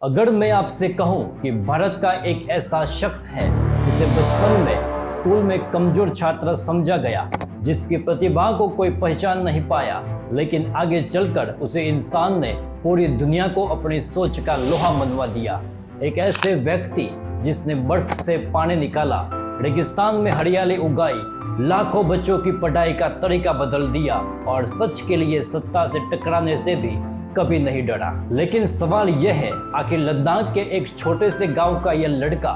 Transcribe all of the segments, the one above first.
अगर मैं आपसे कहूं कि भारत का एक ऐसा शख्स है जिसे बचपन में स्कूल में कमजोर छात्र समझा गया, जिसकी प्रतिभा को कोई पहचान नहीं पाया, लेकिन आगे चलकर उसे इंसान ने पूरी दुनिया को अपनी सोच का लोहा मनवा दिया। एक ऐसे व्यक्ति जिसने बर्फ से पानी निकाला, रेगिस्तान में हरियाली उगाई, लाखों बच्चों की पढ़ाई का तरीका बदल दिया और सच के लिए सत्ता से टकराने से भी कभी नहीं डरा। लेकिन सवाल यह है, आखिर लद्दाख के एक छोटे से गांव का यह लड़का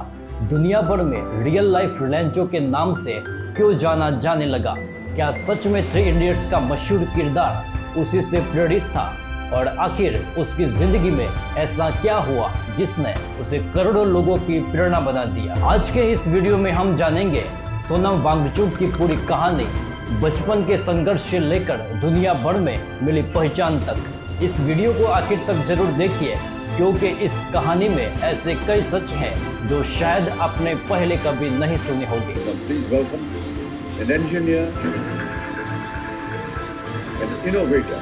दुनिया भर में रियल लाइफ रेंचो के नाम से क्यों जाना जाने लगा? क्या सच में 3 इडियट्स का मशहूर किरदार उसी से प्रेरित था? और आखिर उसकी जिंदगी में ऐसा क्या हुआ जिसने उसे करोड़ों लोगों की प्रेरणा बना दिया? आज के इस वीडियो में हम जानेंगे सोनम वांगचुक की पूरी कहानी, बचपन के संघर्ष से लेकर दुनिया भर में मिली पहचान तक। इस वीडियो को आखिर तक जरूर देखिए, क्योंकि इस कहानी में ऐसे कई सच हैं जो शायद आपने पहले कभी नहीं सुने होंगे। Please welcome an engineer, an innovator,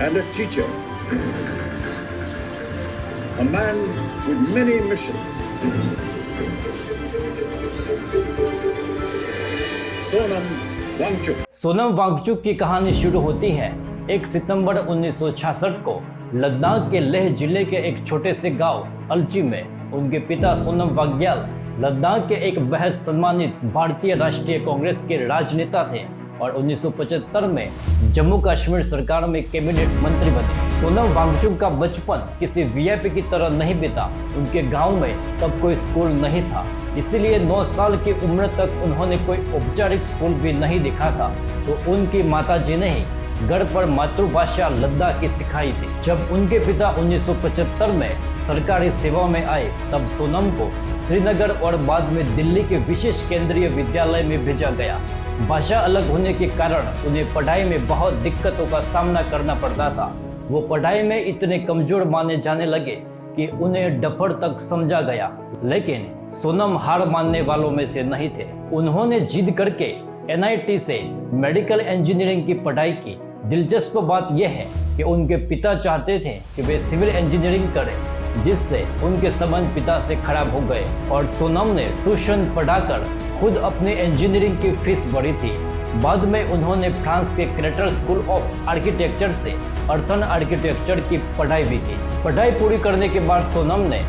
and a teacher, a man with many missions, Sonam Wangchuk। Sonam Wangchuck की कहानी शुरू होती है 1 सितंबर 1966 को लद्दाख के लेह जिले के एक छोटे से गांव अलची में। उनके पिता सोनम वांग्याल लद्दाख के एक बेहद सम्मानित भारतीय राष्ट्रीय कांग्रेस के राजनेता थे और 1975 में जम्मू कश्मीर सरकार में कैबिनेट मंत्री बने। सोनम वांगचुक का बचपन किसी वीआईपी की तरह नहीं बीता। उनके गांव में तब कोई स्कूल नहीं था, इसीलिए 9 साल की उम्र तक उन्होंने कोई औपचारिक स्कूल भी नहीं देखा था। तो उनकी माताजी ने ही घर पर मातृभाषा लद्दाखी सिखाई थी। जब उनके पिता 1975 में सरकारी सेवा में आए, तब सोनम को श्रीनगर और बाद में दिल्ली के विशेष केंद्रीय विद्यालय में भेजा गया। भाषा अलग होने के कारण उन्हें पढ़ाई में बहुत दिक्कतों का सामना करना पड़ता था। वो पढ़ाई में इतने कमजोर माने जाने लगे कि उन्हें डफर तक समझा गया। लेकिन सोनम हार मानने वालों में से नहीं थे। उन्होंने जिद करके एनआईटी से मेडिकल इंजीनियरिंग की पढ़ाई की। दिलचस्प बात यह है कि उनके पिता चाहते थे कि वे सिविल इंजीनियरिंग करें, जिससे उनके संबंध पिता से खराब हो गए और सोनम ने ट्यूशन पढ़ाकर खुद अपने इंजीनियरिंग की फीस भरी थी। बाद में उन्होंने फ्रांस के क्रेटर स्कूल ऑफ आर्किटेक्चर से अर्थन आर्किटेक्चर की पढ़ाई भी की। पढ़ाई पूरी करने के बाद सोनम ने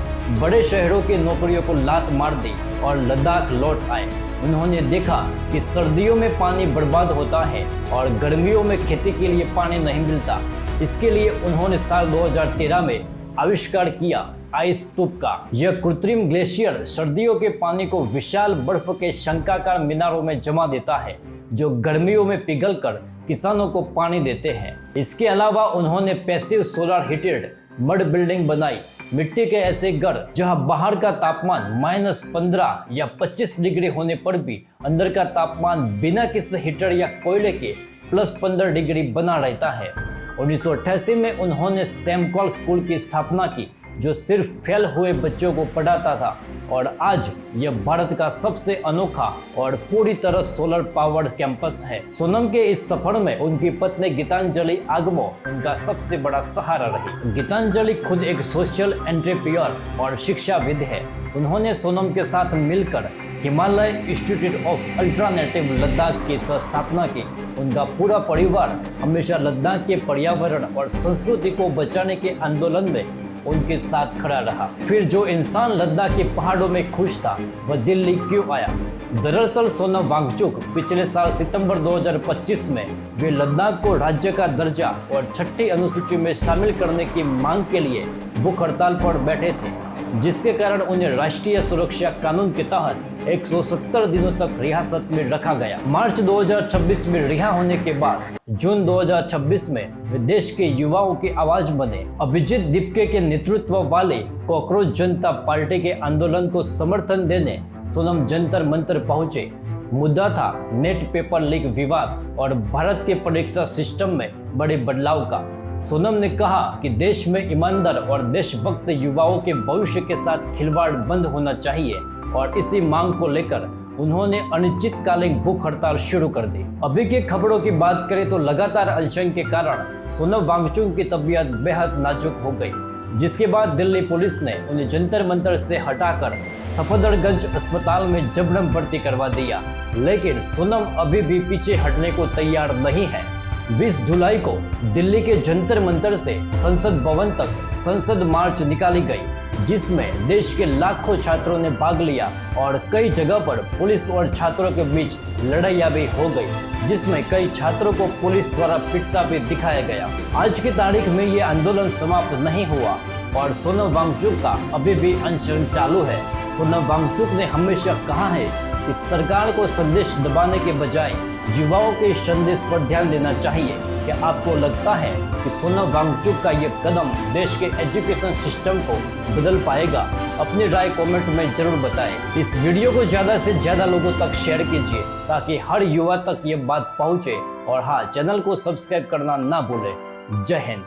बड़े शहरों की नौकरियों को लात मार दी और लद्दाख लौट आए। उन्होंने देखा कि सर्दियों में पानी बर्बाद होता है और गर्मियों में खेती के लिए पानी नहीं मिलता। इसके लिए उन्होंने साल 2013 में आविष्कार किया आइस स्तूप का। यह कृत्रिम ग्लेशियर सर्दियों के पानी को विशाल बर्फ के शंक्वाकार मीनारों में जमा देता है, जो गर्मियों में पिघलकर किसानों को पानी देते हैं। इसके अलावा उन्होंने passive solar heated mud building बनाई। मिट्टी के ऐसे घर जहां बाहर का तापमान -15 या 25 डिग्री होने पर भी अंदर का तापमान बिना किसी हीटर या कोयले के +15 डिग्री बना रहता है। 1988 में उन्होंने सेमकॉल स्कूल की स्थापना की, जो सिर्फ फेल हुए बच्चों को पढ़ाता था, और आज यह भारत का सबसे अनोखा और पूरी तरह सोलर पावर्ड कैंपस है। सोनम के इस सफर में उनकी पत्नी गीतांजलि आगमो उनका सबसे बड़ा सहारा रही। गीतांजलि खुद एक सोशल एंटरप्रेन्योर और शिक्षाविद है। उन्होंने सोनम के साथ मिलकर Himalaya institute of alternative Ladakh की स्थापना की। उनका पूरा परिवार हमेशा लद्दाख के पर्यावरण और संस्कृति को बचाने के आंदोलन में उनके साथ खड़ा रहा। फिर जो इंसान लद्दाख के पहाड़ों में खुश था, वह दिल्ली क्यों आया? दरअसल सोनम वांगचुक पिछले साल सितंबर 2025 में वे लद्दाख को राज्य का दर्जा और 6ठी अनुसूची में शामिल करने की मांग के लिए भूख हड़ताल पर बैठे थे, जिसके कारण उन्हें राष्ट्रीय सुरक्षा कानून के तहत 170 दिनों तक हिरासत में रखा गया। मार्च 2026 में रिहा होने के बाद जून 2026 में वे देश के युवाओं की आवाज बने। अभिजीत दीपके के नेतृत्व वाले कॉकरोच जनता पार्टी के आंदोलन को समर्थन देने सोनम जंतर मंतर पहुंचे। मुद्दा था नेट पेपर लीक विवाद और भारत के परीक्षा सिस्टम में बड़े बदलाव का। सोनम ने कहा कि देश में ईमानदार और देशभक्त युवाओं के भविष्य के साथ खिलवाड़ बंद होना चाहिए और इसी मांग को लेकर उन्होंने अनिश्चितकालीन भूख हड़ताल शुरू कर दी। अभी की खबरों की बात करें तो लगातार अनशन के कारण सोनम वांगचुक की तबीयत बेहद नाजुक हो गई, जिसके बाद दिल्ली पुलिस ने उन्हें जंतर मंतर से हटाकर सफदरगंज अस्पताल में जबरन भर्ती करवा दिया। लेकिन सोनम अभी भी पीछे हटने को तैयार नहीं है। 20 जुलाई को दिल्ली के जंतर मंतर से संसद भवन तक संसद मार्च निकाली गई, जिसमें देश के लाखों छात्रों ने भाग लिया और कई जगह पर पुलिस और छात्रों के बीच लड़ाइयाँ भी हो गई, जिसमें कई छात्रों को पुलिस द्वारा पिटता भी दिखाया गया। आज की तारीख में ये आंदोलन समाप्त नहीं हुआ और सोनम वांगचुक का अभी भी अनशन चालू है। सोनम वांगचुक ने हमेशा कहा है कि सरकार को संदेश दबाने के बजाय युवाओं के इस संदेश पर ध्यान देना चाहिए। क्या आपको लगता है कि सोनम वांगचुक का ये कदम देश के एजुकेशन सिस्टम को बदल पाएगा? अपनी राय कमेंट में जरूर बताएं। इस वीडियो को ज़्यादा से ज़्यादा लोगों तक शेयर कीजिए ताकि हर युवा तक ये बात पहुँचे। और हाँ, चैनल को सब्सक्राइब करना ना भूलें। जय हिंद।